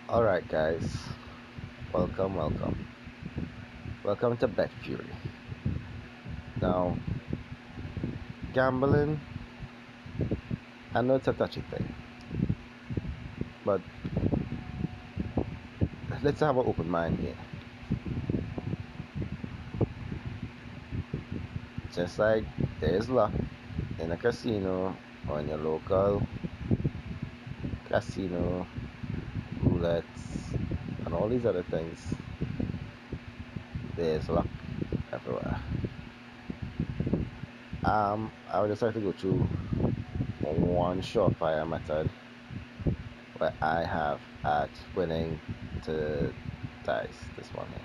Alright, guys, welcome. Welcome to Betfury. Now, gambling, I know it's a touchy thing, but let's have an open mind here. Just like there's luck in a casino or in your local casino, roulettes, and all these other things, there's luck everywhere. I would just like to go through one surefire method where I have at winning to dice this morning.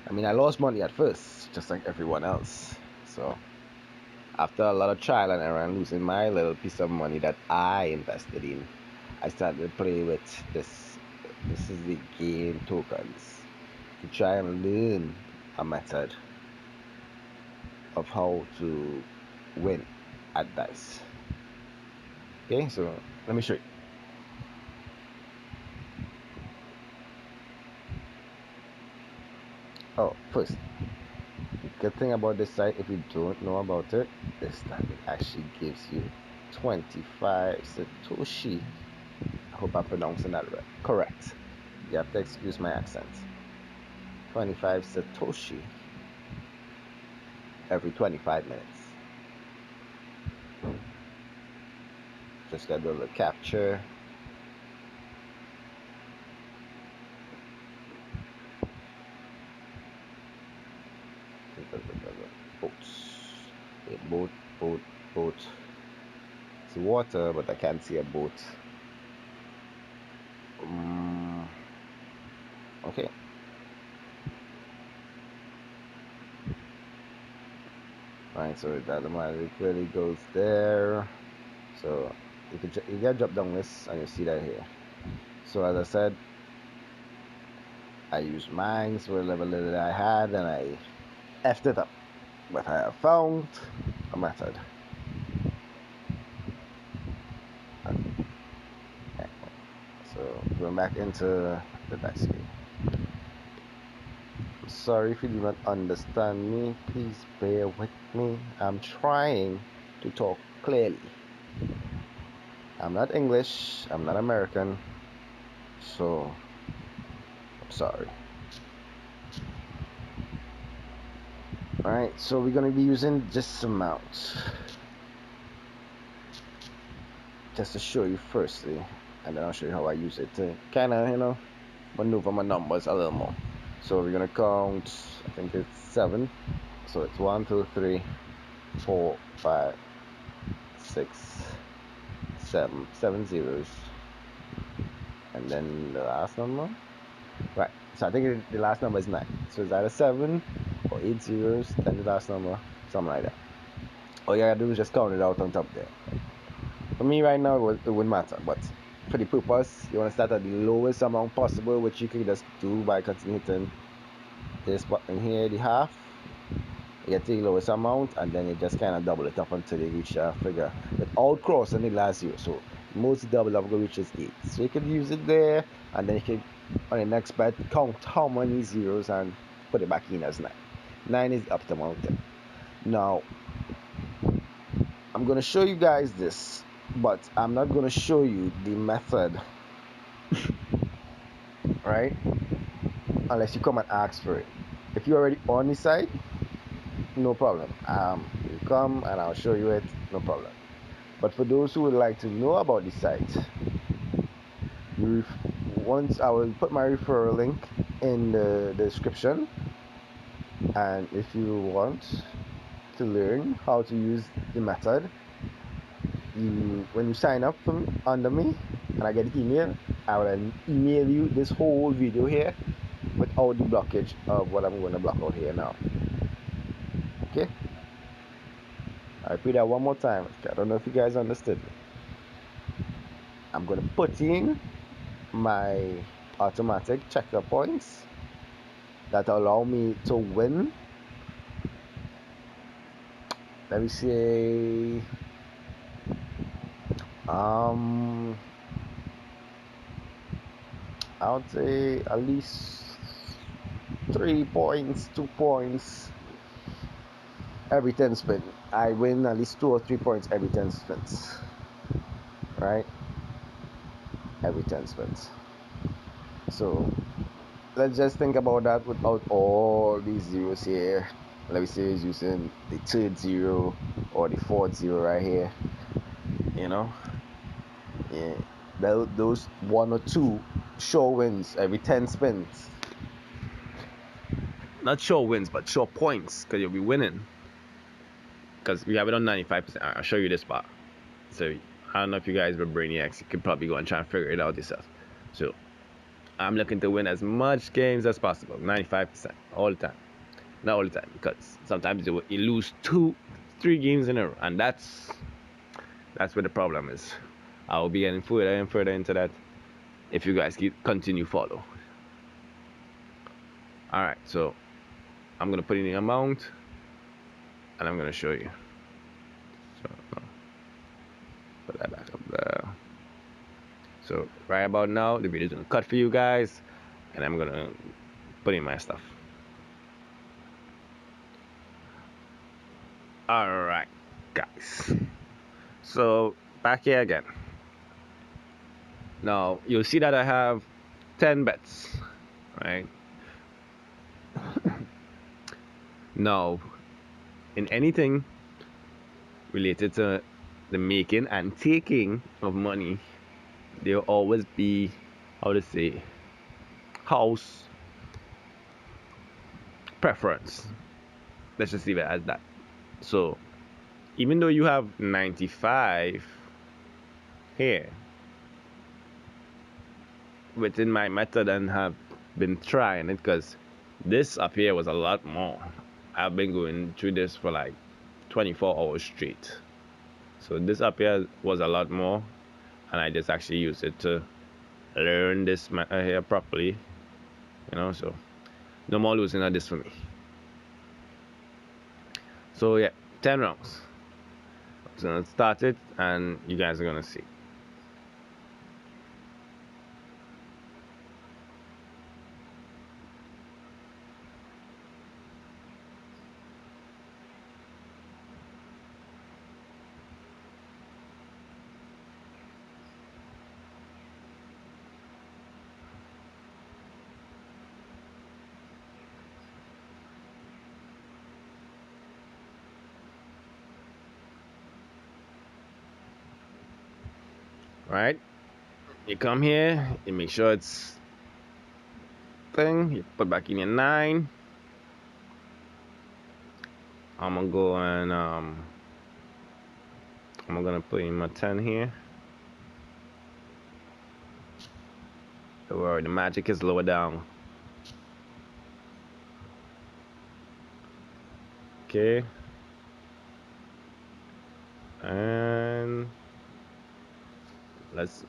I mean, I lost money at first, just like everyone else. So, after a lot of trial and error and losing my little piece of money that I invested in, I started to play with this. This is the game tokens to try and learn a method of how to win at dice. Okay, so let me show you. Oh, first, good thing about this site, if you don't know about it, is that it actually gives you 25 Satoshi. I hope I'm pronouncing that right. Correct. You have to excuse my accent. 25 Satoshi every 25 minutes. Just gotta do a little capture. Boats. A boat. It's water, but I can't see a boat. Okay. Alright, so that automatically goes there. So you can drop down this and you see that here. So as I said, I used mines for the level that I had and I effed it up. But I have found a method. Okay. So going back into the dice game. I'm sorry if you do not understand me. Please bear with me. I'm trying to talk clearly. I'm not English. I'm not American. So I'm sorry. Alright, so we're gonna be using this amount. Just to show you firstly, and then I'll show you how I use it to kinda, maneuver my numbers a little more. So we're gonna count, I think it's 7. So it's 1, 2, 3, 4, 5, 6, 7. 7 zeros. And then the last number. Right. So I think the last number is 9. So it's either 7 or 8 zeros, then the last number, something like that. All you gotta do is just count it out on top there. For me right now, it wouldn't matter, but for the purpose, you want to start at the lowest amount possible, which you can just do by continuing hitting this button here, the half. You get to the lowest amount, and then you just kind of double it up until you reach a figure without crossing the last zero. So most double up go reaches 8. So you can use it there, and then you can on the next bet count how many zeros and put it back in as 9. 9 is up the mountain. Now I'm gonna show you guys this, but I'm not gonna show you the method, right? Unless you come and ask for it. If you're already on the site, no problem. You come and I'll show you it, no problem. But for those who would like to know about the site, once I will put my referral link in the description, and if you want to learn how to use the method, when you sign up under me and I get the email, I will email you this whole video here without the blockage of what I'm going to block out here now. Okay, I repeat that one more time. I don't know if you guys understood me. I'm going to put in my automatic checker points that allow me to win. Let me say um I would say at least 3 points, 2 points every 10 spins. I win at least 2 or 3 points every 10 spins. Right? Every 10 spins. So let's just think about that without all these zeros here. Let me say it's using the third zero or the fourth zero right here. You know? Yeah. Those one or two sure wins every 10 spins. Not sure wins, but sure points, because you'll be winning. Because we have it on 95%. I'll show you this bar. So I don't know if you guys were brainiacs. You could probably go and try and figure it out yourself. So I'm looking to win as much games as possible. 95% all the time. Not all the time, because sometimes you lose 2-3 games in a row, and that's where the problem is. I will be getting further and further into that if you guys continue follow. All right, so I'm gonna put in the amount, and I'm gonna show you. So put that back up there. So right about now, the video is gonna cut for you guys, and I'm gonna put in my stuff. All right, guys. So back here again. Now you'll see that I have 10 bets, right? Now, in anything related to the making and taking of money, there'll always be, how to say, house preference. Let's just leave it as that. So, even though you have 95 here within my method and have been trying it, because this up here was a lot more. I've been going through this for like 24 hours straight. So this up here was a lot more, and I just actually used it to learn this method here properly, so no more losing on this for me. So yeah, 10 rounds. So let's start it, and you guys are gonna see. Right? You come here, you make sure it's thing, you put back in your 9. I'm gonna go and I'm gonna put in my 10 here. Don't worry, the magic is lower down. Okay. And let's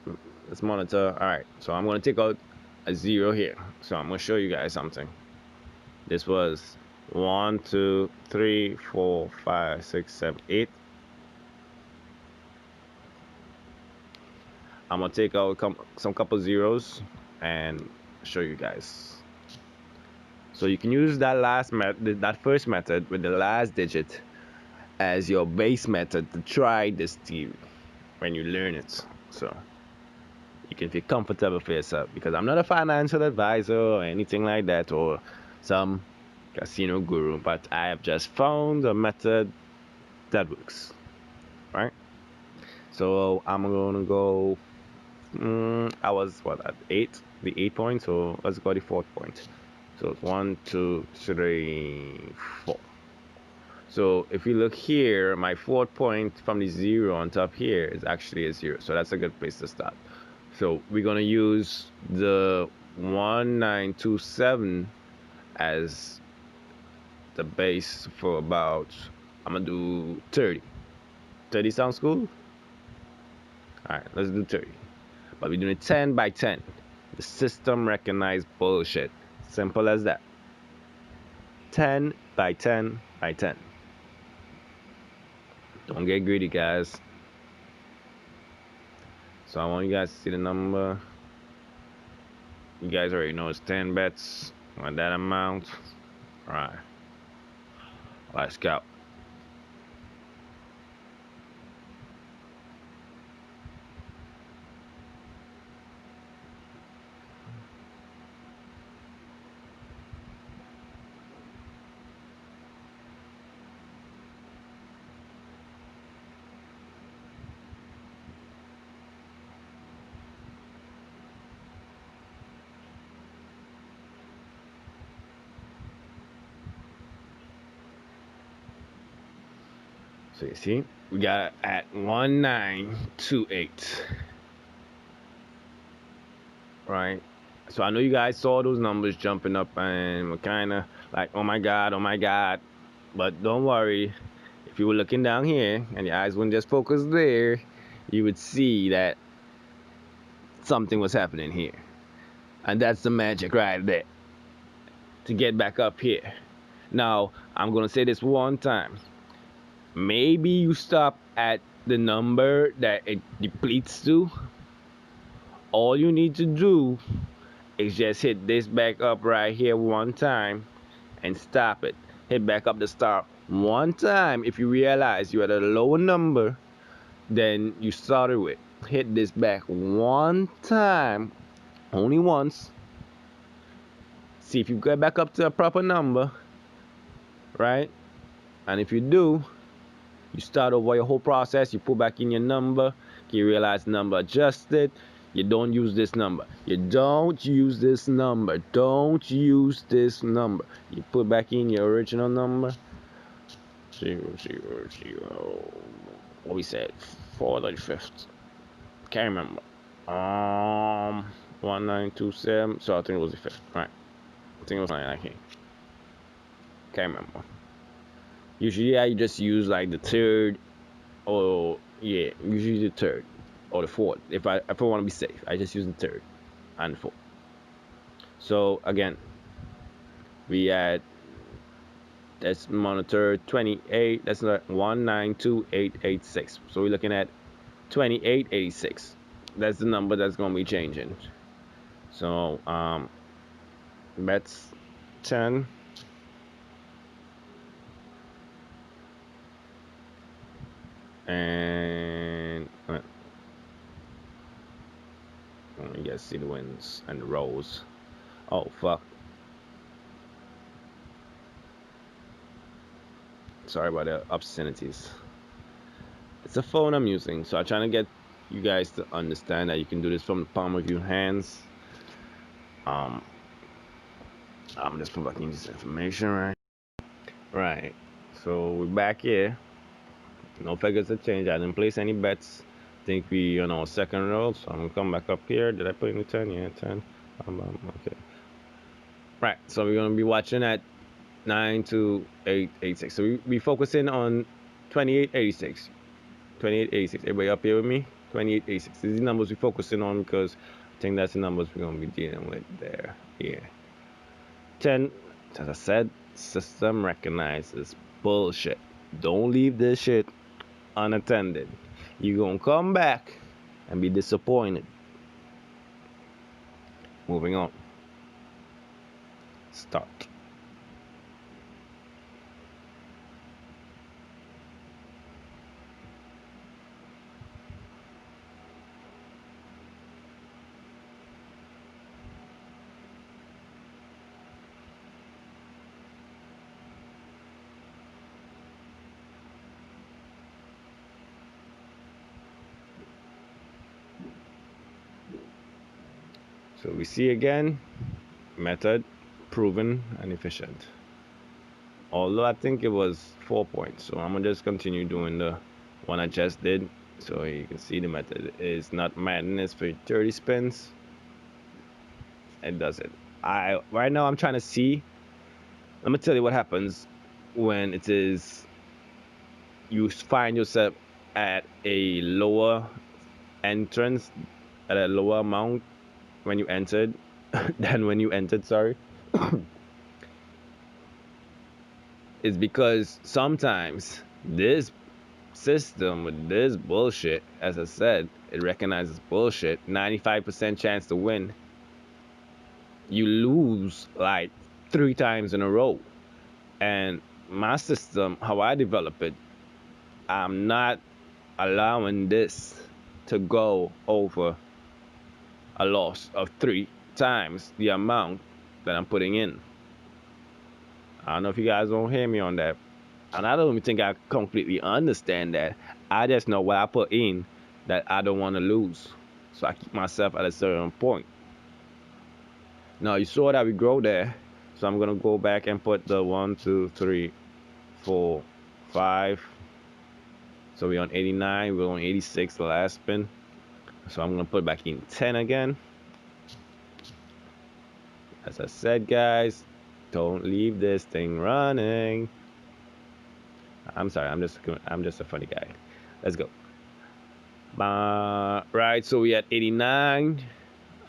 monitor. All right, so I'm gonna take out a 0 here. So I'm gonna show you guys something. This was 1, 2, 3, 4, 5, 6, 7, 8. I'm gonna take out some couple zeros and show you guys. So you can use that first method with the last digit as your base method to try this theory when you learn it. So you can feel comfortable for yourself, because I'm not a financial advisor or anything like that, or some casino guru, but I have just found a method that works, right? So I'm gonna go. I was at 8, the 8 point. So let's go the 4th point. So it's 1, 2, 3, 4. So if you look here, my 4th point from the 0 on top here is actually a 0. So that's a good place to start. So we're gonna use the 1927 as the base for about, I'm gonna do 30. 30 sounds cool? Alright, let's do 30. But we're doing it 10 by 10. The system recognized bullshit. Simple as that. 10 by 10 by 10. Don't get greedy, guys. So I want you guys to see the number. You guys already know it's 10 bets on that amount. All right, let's go. So you see, we got it at 1928. Right. So I know you guys saw those numbers jumping up and we're kind of like, oh my God, oh my God. But don't worry. If you were looking down here and your eyes wouldn't just focus there, you would see that something was happening here. And that's the magic right there. To get back up here. Now, I'm going to say this one time. Maybe you stop at the number that it depletes to. All you need to do is just hit this back up right here one time and stop it. Hit back up the start one time if you realize you're at a lower number than you started with. Hit this back one time, only once. See if you get back up to a proper number, right? And if you do, you start over your whole process. You put back in your number. You realize number adjusted. You don't use this number. You don't use this number. Don't use this number. You put back in your original number. 000. What we said? 435th. Can't remember. 1927. So I think it was the fifth. Right. I think it was 19. Can't remember. Usually I just use like the third, or yeah, usually the third or the fourth. If I want to be safe, I just use the third and the fourth. So again, we had that's monitor 28. That's not 192,886. So we're looking at 2886. That's the number that's gonna be changing. So bets 10. And let me guys see the wins and the rolls. Oh fuck. Sorry about the obscenities. It's a phone I'm using, so I'm trying to get you guys to understand that you can do this from the palm of your hands. I'm just providing this information, right? Right. So we're back here. No figures have changed. I didn't place any bets. I think we on our second roll, so I'm gonna come back up here. Did I put in the 10? Yeah, 10. Okay. Right. So we're gonna be watching at 92886. So we focusing on 2886. 2886. Everybody up here with me? 2886. These are the numbers we're focusing on because I think that's the numbers we're gonna be dealing with there. Yeah. 10. As I said, system recognizes bullshit. Don't leave this shit unattended. You're gonna come back and be disappointed. Moving on. Start. So we see again, method proven and efficient. Although I think it was 4 points, so I'm gonna just continue doing the one I just did. So you can see the method is not madness for 30 spins. It does it. Right now I'm trying to see. Let me tell you what happens when it is you find yourself at a lower entrance, at a lower amount when you entered than when you entered, sorry. It's because sometimes this system with this bullshit, as I said, it recognizes bullshit. 95% chance to win. you lose like 3 times in a row. And my system, how I develop it, I'm not allowing this to go over a loss of 3 times the amount that I'm putting in. I don't know if you guys don't hear me on that. And I don't even think I completely understand that. I just know what I put in that I don't want to lose. So I keep myself at a certain point. Now you saw that we grow there. So I'm gonna go back and put the 1, 2, 3, 4, 5. So we're on 89, we're on 86 the last spin. So I'm gonna put back in 10 again. As I said, guys, don't leave this thing running. I'm sorry, I'm just a funny guy. Let's go. Right, so we at 89.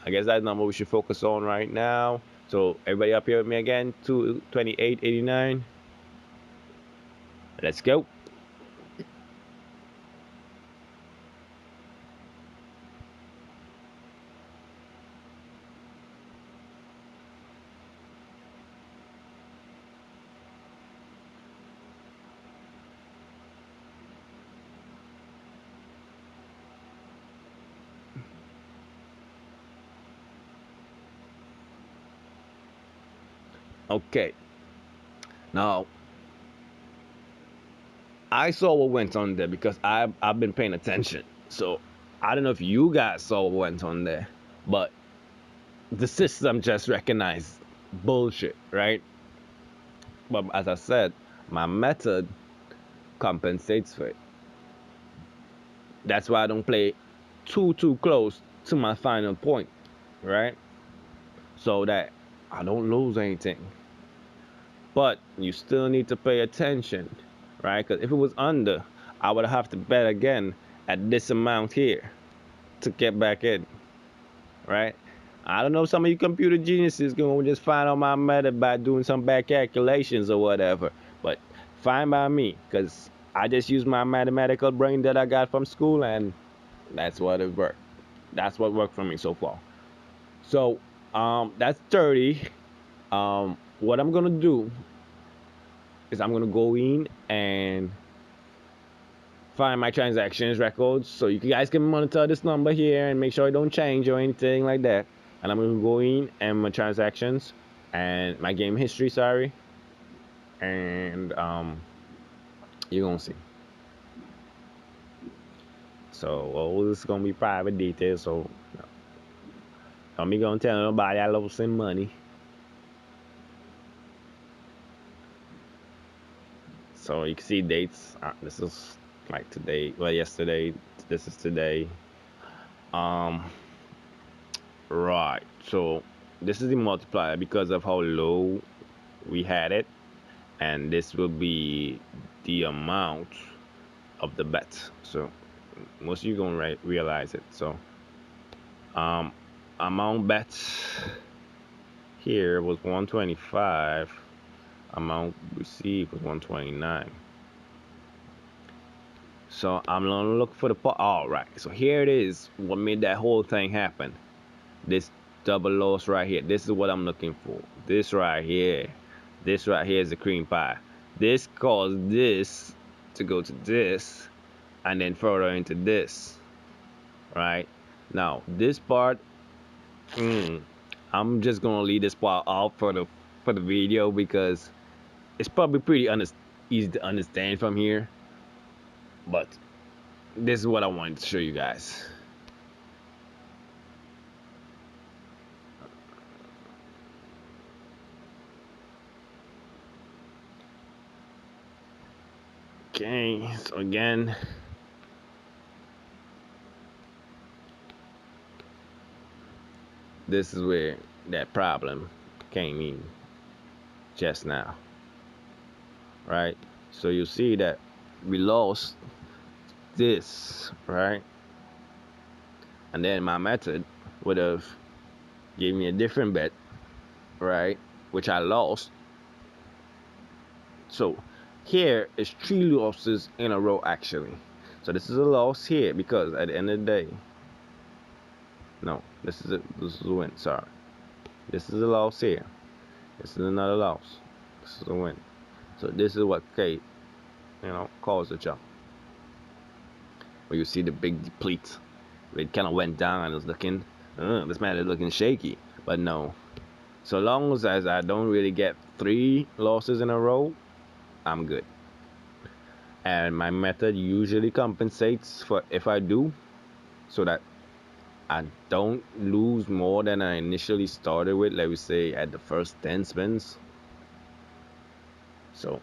I guess that's the number we should focus on right now. So everybody up here with me again, 2889. Let's go. Okay. Now, I saw what went on there because I've been paying attention. So I don't know if you guys saw what went on there, but the system just recognized bullshit, right? But as I said, my method compensates for it. That's why I don't play too close to my final point, right? So that I don't lose anything. But you still need to pay attention, right? Because if it was under, I would have to bet again at this amount here to get back in, right? I don't know if some of you computer geniuses going to just find out my method by doing some back calculations or whatever, but fine by me, because I just use my mathematical brain that I got from school, and that's what it worked. That's what worked for me so far. So that's 30. What I'm gonna do is I'm gonna go in and find my transactions records so you guys can monitor this number here and make sure it don't change or anything like that. And I'm gonna go in and my transactions and my game history, sorry, and you're gonna see. So all this is gonna be private details, so I'm gonna tell nobody I lost some money. So you can see dates. This is like today, well, yesterday. This is today. Um, right. So this is the multiplier because of how low we had it, and this will be the amount of the bet. So most of you gonna realize it. So um, amount bet here was 125. Amount received was 129. So I'm gonna look for the part. All right. So here it is. What made that whole thing happen? This double loss right here. This is what I'm looking for. This right here. This right here is the cream pie. This caused this to go to this, and then further into this. Right. Now this part, I'm just gonna leave this part out for the video because it's probably pretty easy to understand from here. But this is what I wanted to show you guys. Okay, so again, this is where that problem came in just now, right? So you see that we lost this, right? And then my method would have gave me a different bet, right? Which I lost. So here is 3 losses in a row actually. So this is a loss here because at the end of the day, no, this is a win. Sorry. This is a loss here. This is another loss. This is a win. So this is what K, caused the jump. Where you see the big deplete. It kind of went down and it was looking, this man is looking shaky. But no. So long as I don't really get 3 losses in a row, I'm good. And my method usually compensates for if I do, so that I don't lose more than I initially started with, let me say at the first 10 spins. So,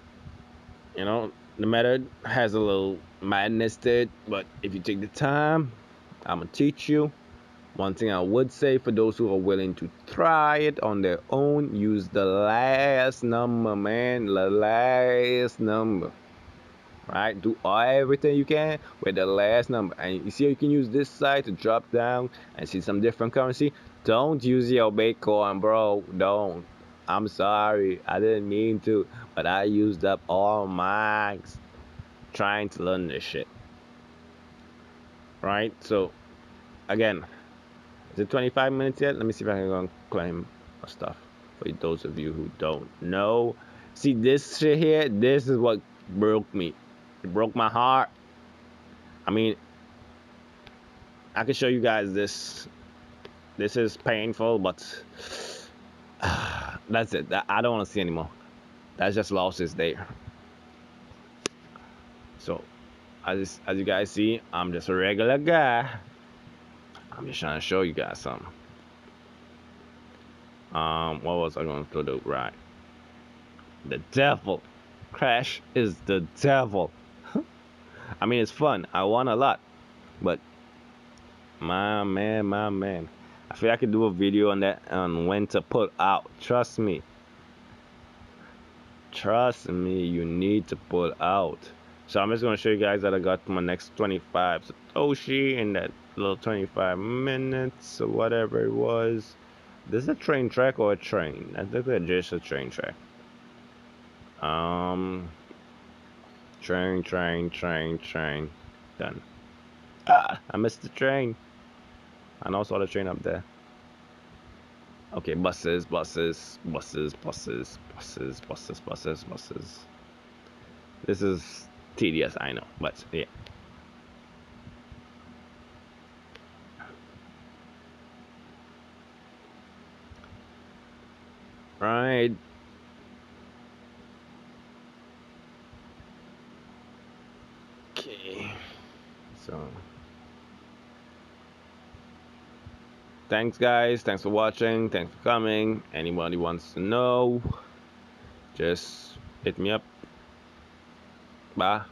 the method has a little madness to it, but if you take the time, I'm gonna teach you. One thing I would say for those who are willing to try it on their own, use the last number, man. The last number. Right? Do everything you can with the last number. And you see how you can use this side to drop down and see some different currency? Don't use your Bitcoin, bro. Don't. I'm sorry. I didn't mean to. But I used up all mine trying to learn this shit. Right? So, again, is it 25 minutes yet? Let me see if I can go and claim stuff for those of you who don't know. See this shit here? This is what broke me. It broke my heart. I mean, I can show you guys this. This is painful, but that's it. I don't want to see anymore. That's just losses there. So, as you guys see, I'm just a regular guy. I'm just trying to show you guys something. What was I going to do? Right. The devil. Crash is the devil. I mean, it's fun. I won a lot. But, my man. I feel I could do a video on that, on when to put out. Trust me. Trust me, you need to put out. So I'm just going to show you guys that I got my next 25 Satoshi in that little 25 minutes or whatever it was. This is a train track or a train? I think it's just a train track. Train. Done. I missed the train. I know I saw the train up there. Okay, buses. This is tedious, I know, but yeah. Right. Okay. So, thanks guys. Thanks for watching. Thanks for coming. Anybody wants to know, just hit me up. Bye.